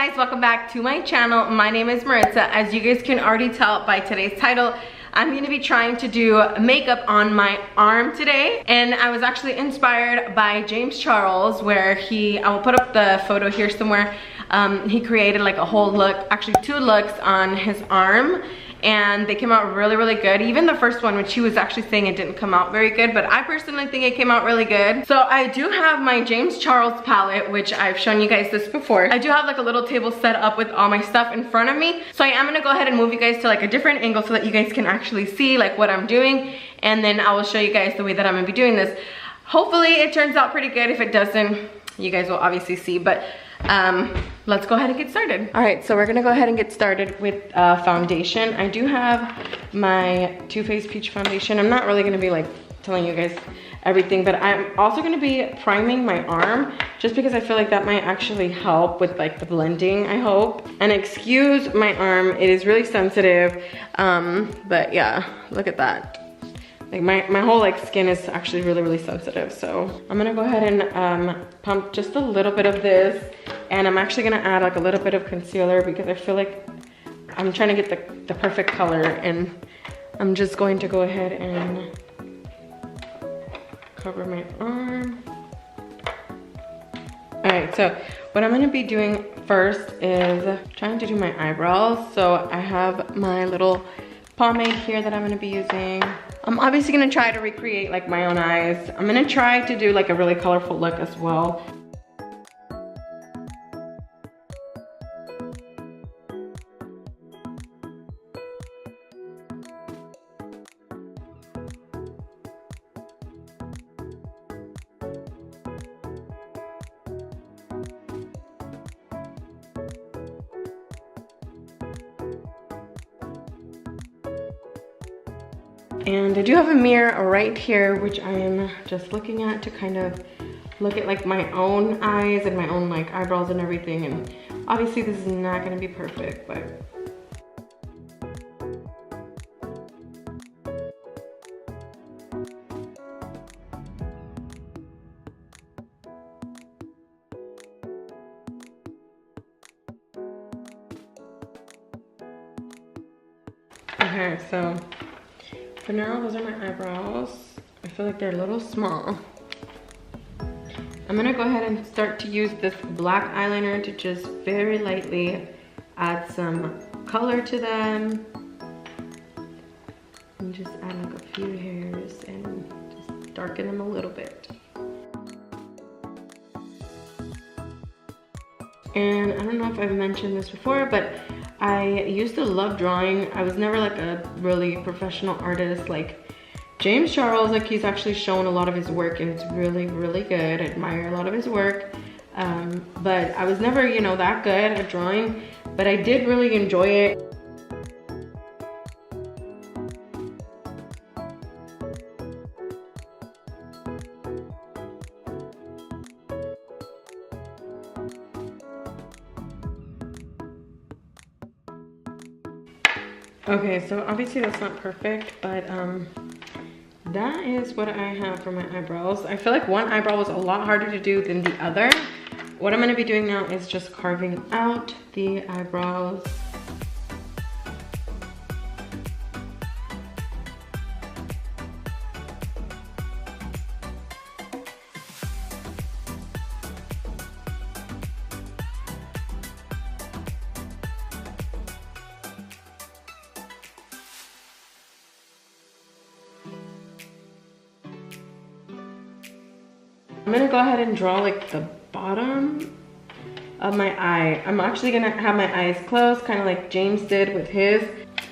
guys, welcome back to my channel. My name is Maritza. As you guys can already tell by today's title, I'm going to be trying to do makeup on my arm today. And I was actually inspired by James Charles, where I will put up the photo here somewhere. He created like a whole look, actually 2 looks on his arm, and they came out really, really good. Even the first one, which he was actually saying it didn't come out very good, but I personally think it came out really good. So I do have my James Charles palette, which I've shown you guys this before. I do have like a little table set up with all my stuff in front of me. So I am gonna go ahead and move you guys to like a different angle so that you guys can actually see like what I'm doing. And then I will show you guys the way that I'm gonna be doing this. Hopefully it turns out pretty good. If it doesn't, you guys will obviously see, but let's go ahead and get started. All right, so we're gonna go ahead and get started with foundation. I do have my Too Faced Peach foundation. I'm not really gonna be like telling you guys everything, but I'm also gonna be priming my arm just because I feel like that might actually help with like the blending, I hope. And excuse my arm, it is really sensitive, but yeah, look at that. Like my whole like skin is actually really, really sensitive. So I'm gonna go ahead and pump just a little bit of this, and I'm actually gonna add like a little bit of concealer because I feel like I'm trying to get the perfect color, and I'm just going to go ahead and cover my arm. All right, so what I'm gonna be doing first is trying to do my eyebrows. So I have my little pomade here that I'm gonna be using. I'm obviously gonna try to recreate like my own eyes. I'm gonna try to do like a really colorful look as well. And I do have a mirror right here, which I am just looking at to kind of look at like my own eyes and my own like eyebrows and everything. And obviously this is not gonna be perfect, but okay, so for now, those are my eyebrows. I feel like they're a little small. I'm gonna go ahead and start to use this black eyeliner to just very lightly add some color to them. And just add like a few hairs and just darken them a little bit. And I don't know if I've mentioned this before, but I used to love drawing. I was never like a really professional artist like James Charles. Like he's actually shown a lot of his work and it's really, really good. I admire a lot of his work. But I was never, you know, that good at drawing, but I did really enjoy it. Okay, so obviously that's not perfect, but that is what I have for my eyebrows. I feel like one eyebrow was a lot harder to do than the other. What I'm gonna be doing now is just carving out the eyebrows. I'm gonna go ahead and draw like the bottom of my eye. I'm actually gonna have my eyes closed, kind of like James did with his.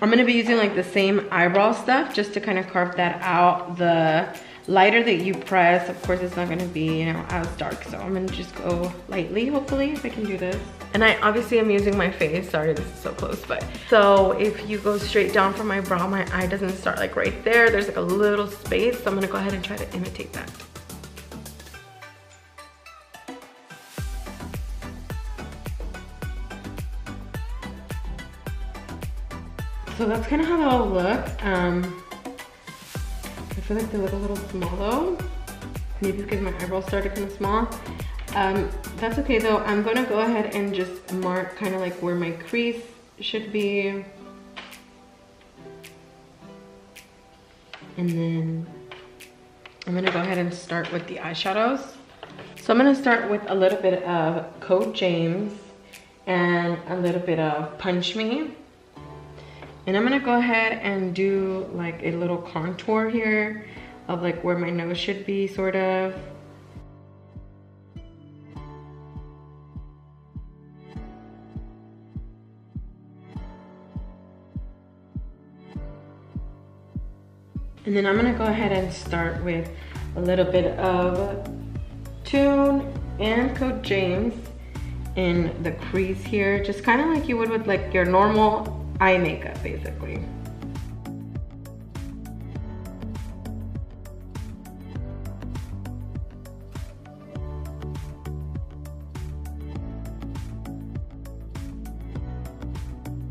I'm gonna be using like the same eyebrow stuff just to kind of carve that out. The lighter that you press, of course, it's not gonna be, you know, as dark. So I'm gonna just go lightly, hopefully, if I can do this. And I obviously am using my face. Sorry, this is so close, but. So if you go straight down from my brow, my eye doesn't start like right there. There's like a little space. So I'm gonna go ahead and try to imitate that. So that's kind of how they'll look. I feel like they look a little small though. Maybe because my eyebrows started kind of small. That's okay though. I'm gonna go ahead and just mark kind of like where my crease should be. And then I'm gonna go ahead and start with the eyeshadows. So I'm gonna start with a little bit of Code James and a little bit of Punch Me. And I'm gonna go ahead and do like a little contour here of like where my nose should be, sort of. And then I'm gonna go ahead and start with a little bit of Tune and Code James in the crease here, just kind of like you would with like your normal eye makeup, basically.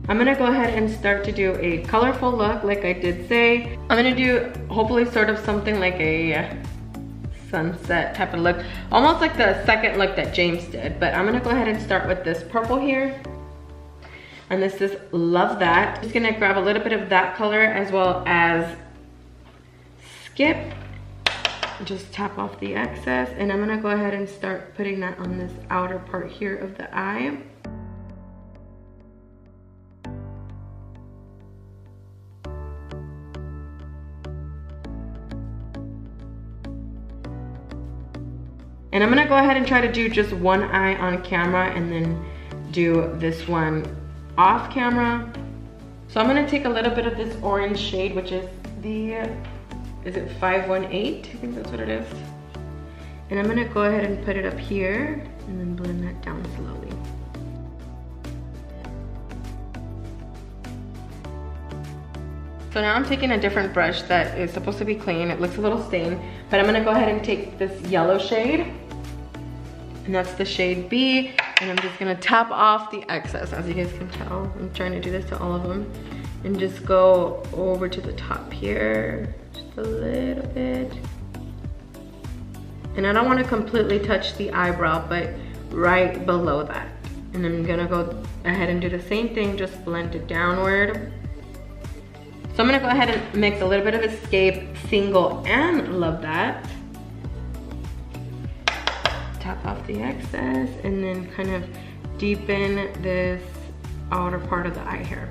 I'm gonna go ahead and start to do a colorful look, like I did say. I'm gonna do hopefully sort of something like a sunset type of look, almost like the second look that James did. But I'm gonna go ahead and start with this purple here. And this is Love That. I'm just gonna grab a little bit of that color as well as Skip. Just tap off the excess, and I'm gonna go ahead and start putting that on this outer part here of the eye. And I'm gonna go ahead and try to do just one eye on camera and then do this one off camera. So I'm gonna take a little bit of this orange shade, which is the, is it 518? I think that's what it is. And I'm gonna go ahead and put it up here and then blend that down slowly. So now I'm taking a different brush that is supposed to be clean. It looks a little stained, but I'm gonna go ahead and take this yellow shade, and that's the shade B, and I'm just gonna tap off the excess. As you guys can tell, I'm trying to do this to all of them, and just go over to the top here, just a little bit. And I don't wanna completely touch the eyebrow, but right below that. And I'm gonna go ahead and do the same thing, just blend it downward. So I'm gonna go ahead and mix a little bit of Escape, Single, and Love That. Tap off the excess and then kind of deepen this outer part of the eye here.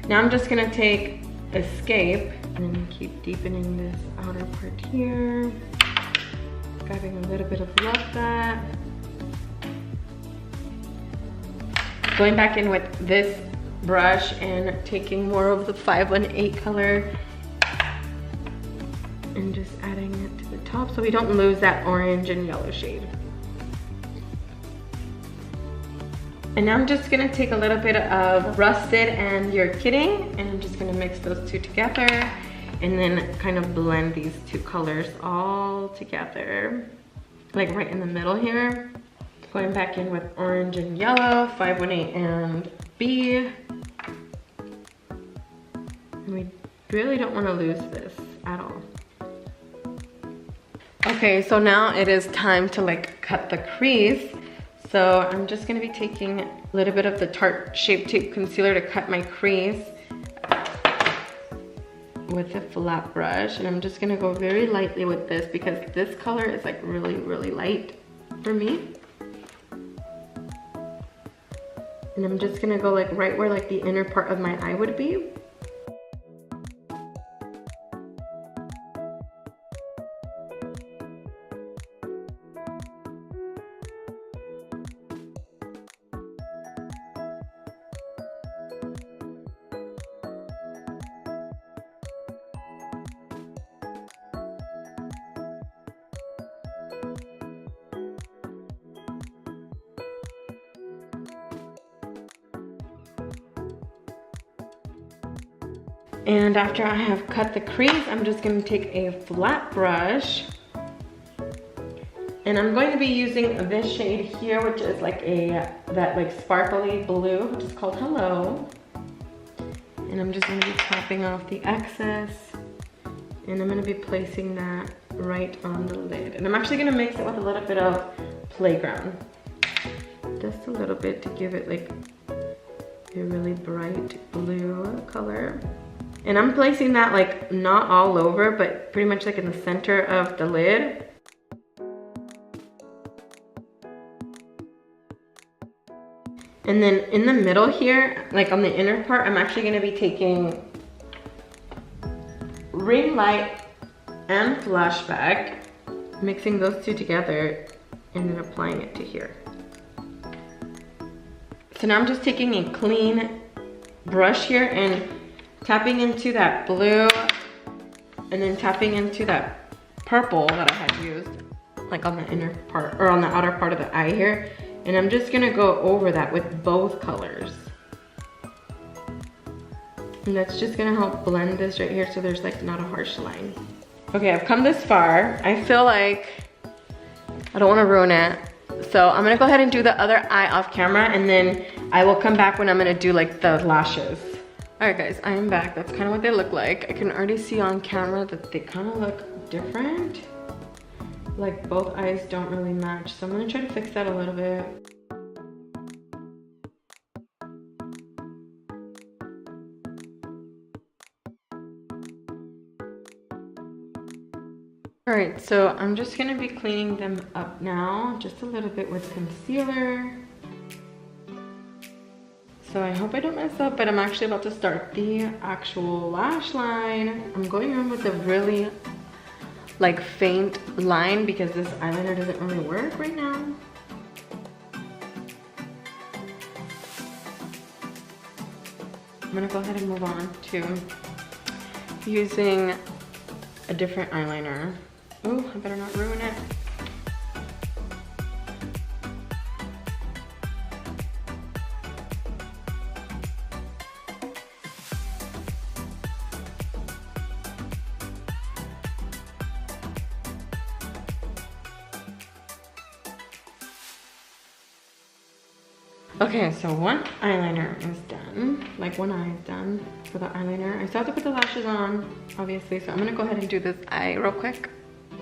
Now I'm just gonna take Escape and then keep deepening this outer part here. Grabbing a little bit of Love That. Going back in with this brush and taking more of the 518 color and just adding it to the top so we don't lose that orange and yellow shade. And now I'm just gonna take a little bit of Rusted and You're Kidding, and I'm just gonna mix those two together and then kind of blend these two colors all together, like right in the middle here. Going back in with orange and yellow, 518 and B. And we really don't want to lose this at all. Okay, so now it is time to like cut the crease. So I'm just gonna be taking a little bit of the Tarte Shape Tape Concealer to cut my crease with a flat brush. And I'm just gonna go very lightly with this because this color is like really, really light for me. And I'm just gonna go like right where like the inner part of my eye would be. And after I have cut the crease, I'm just going to take a flat brush. And I'm going to be using this shade here, which is like that like sparkly blue, which is called Hello. And I'm just gonna be tapping off the excess. And I'm gonna be placing that right on the lid. And I'm actually gonna mix it with a little bit of Playground. Just a little bit to give it like a really bright blue color. And I'm placing that like not all over, but pretty much like in the center of the lid. And then in the middle here, like on the inner part, I'm actually gonna be taking Ring Light and Flashback, mixing those two together and then applying it to here. So now I'm just taking a clean brush here and tapping into that blue and then tapping into that purple that I had used, like on the inner part or on the outer part of the eye here. And I'm just gonna go over that with both colors. And that's just gonna help blend this right here so there's like not a harsh line. Okay, I've come this far. I feel like I don't wanna ruin it. So I'm gonna go ahead and do the other eye off camera and then I will come back when I'm gonna do like the lashes. All right guys, I am back. That's kind of what they look like. I can already see on camera that they kind of look different. Like both eyes don't really match. So I'm gonna try to fix that a little bit. All right, so I'm just gonna be cleaning them up now, just a little bit with concealer. So I hope I don't mess up, but I'm actually about to start the actual lash line. I'm going in with a really like faint line because this eyeliner doesn't really work right now. I'm gonna go ahead and move on to using a different eyeliner. Oh, I better not ruin it. Okay, so one eyeliner is done. Like one eye is done for the eyeliner. I still have to put the lashes on, obviously, so I'm gonna go ahead and do this eye real quick.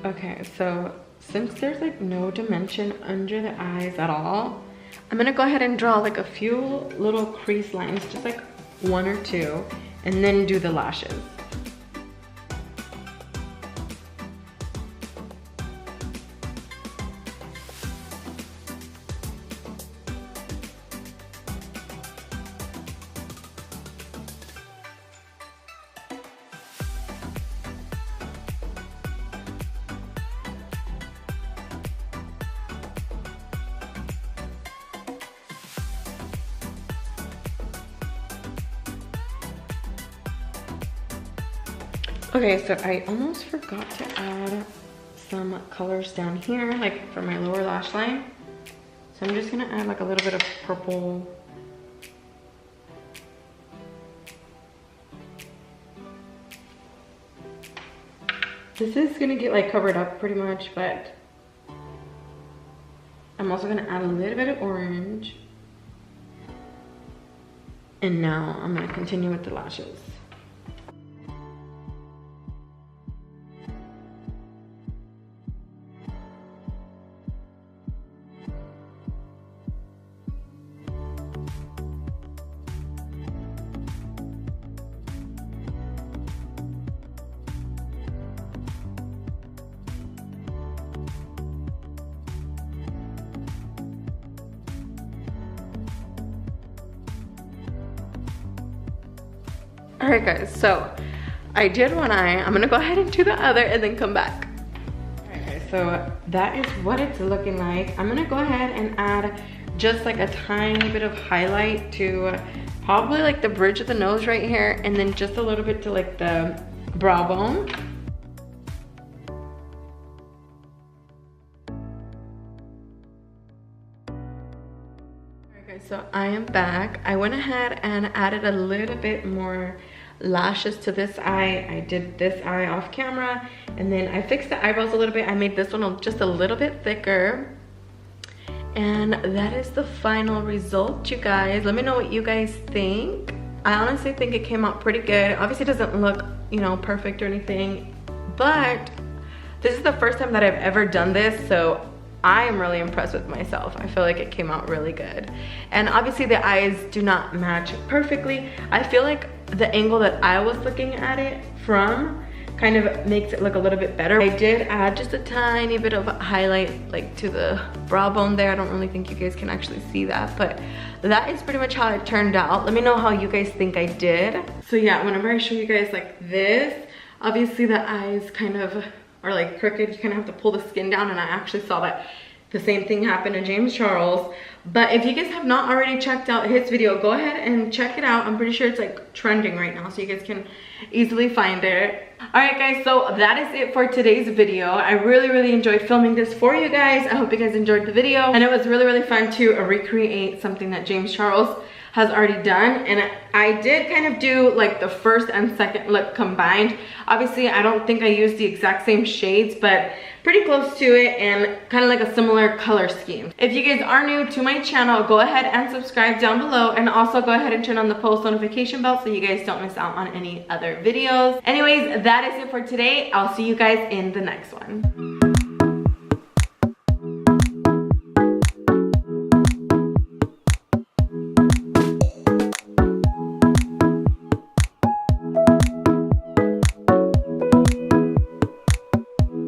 Okay, so since there's like no dimension under the eyes at all, I'm gonna go ahead and draw like a few little crease lines, just like one or two, and then do the lashes. Okay, so I almost forgot to add some colors down here, like for my lower lash line. So I'm just gonna add like a little bit of purple. This is gonna get like covered up pretty much, but I'm also gonna add a little bit of orange. And now I'm gonna continue with the lashes. All right guys, so I did one eye. I'm gonna go ahead and do the other and then come back. All right guys, so that is what it's looking like. I'm gonna go ahead and add just like a tiny bit of highlight to probably like the bridge of the nose right here, and then just a little bit to like the brow bone. Alright guys, so I am back. I went ahead and added a little bit more lashes to this eye. I did this eye off camera, and then I fixed the eyebrows a little bit. I made this one just a little bit thicker. And that is the final result, you guys. Let me know what you guys think. I honestly think it came out pretty good. Obviously it doesn't look, you know, perfect or anything, but this is the first time that I've ever done this, so I am really impressed with myself. I feel like it came out really good. And obviously the eyes do not match perfectly. I feel like the angle that I was looking at it from kind of makes it look a little bit better. I did add just a tiny bit of highlight like to the brow bone there. I don't really think you guys can actually see that, but that is pretty much how it turned out. Let me know how you guys think I did. So yeah, whenever I show you guys like this, obviously the eyes kind of are like crooked. You kind of have to pull the skin down, and I actually saw that the same thing happened to James Charles. But if you guys have not already checked out his video, go ahead and check it out. I'm pretty sure it's like trending right now, so you guys can easily find it. Alright guys, so that is it for today's video. I really enjoyed filming this for you guys. I hope you guys enjoyed the video, and it was really fun to recreate something that James Charles has already done. And I did kind of do like the first and second look combined. Obviously I don't think I used the exact same shades, but pretty close to it, and kind of like a similar color scheme. If you guys are new to my channel, go ahead and subscribe down below, and also go ahead and turn on the post notification bell so you guys don't miss out on any other videos. Anyways, that is it for today. I'll see you guys in the next one.